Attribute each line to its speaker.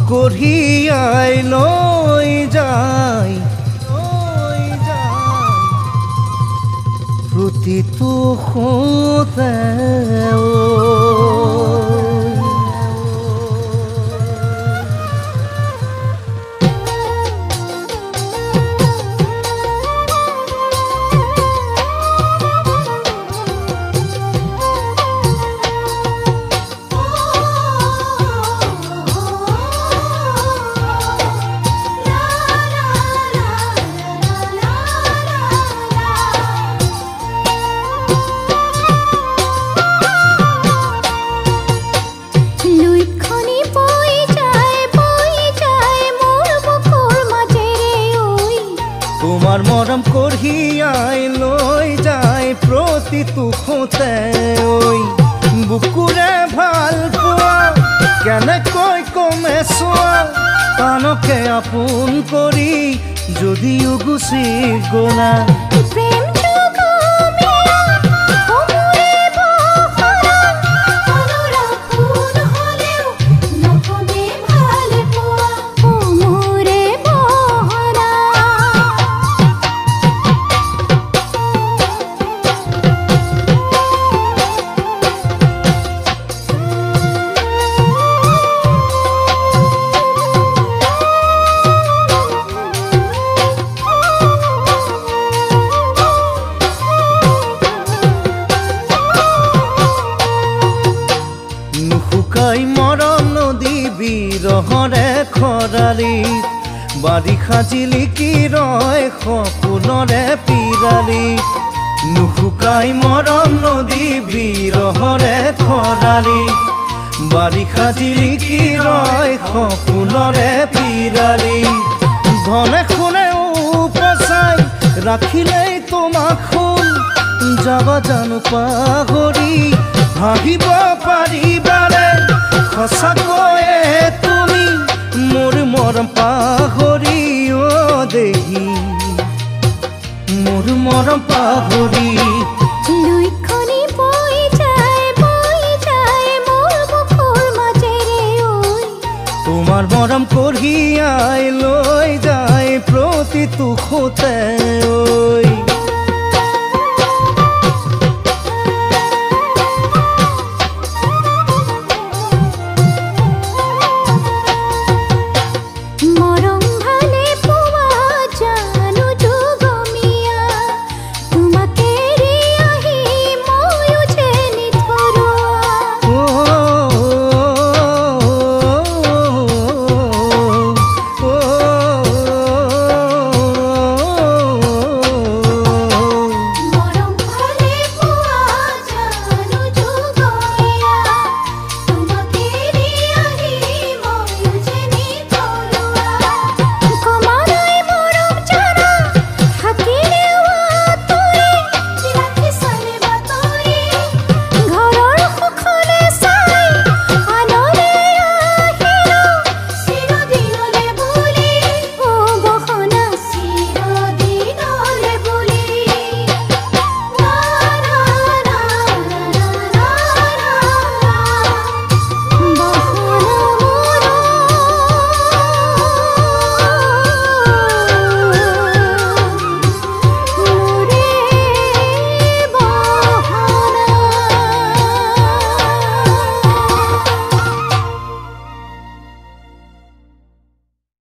Speaker 1: কঢ়িয়াই লৈ যায় প্ৰতিটো সোঁতে তোমাৰ মৰম কঢ়িয়াই লৈ যায় প্ৰতিটো সোঁতে বুকুৰে ভাল পোৱা কেনেকৈ কমে চোৱা প্ৰাণকে আপোন কৰি যদিও গুচি গ'লা শুকাই মৰম নদী বিৰহৰে খৰালিত বাৰিষা জিলিকি ৰয় সপোনৰে পিৰালিত নুশুকাই মৰম নদী বিৰহৰে খৰালিত বাৰিষা জিলিকি ৰয় সপোনৰে পিৰালিত ধনে শুনে উপচাই ৰাখিলেই তোমাক শুন যাবা জানো পাহৰি ভাবিব পাৰিবাৰে সঁচাকৈয়ে তুমি মোৰ মৰম পাহৰি দেহি মোৰ মৰম পাহৰি
Speaker 2: লুইখনি বৈ যায় মোৰ বুকুৰ মাজেৰে
Speaker 1: তোমাৰ মৰম কঢ়িয়াই লৈ যায় প্ৰতিটো সোঁতে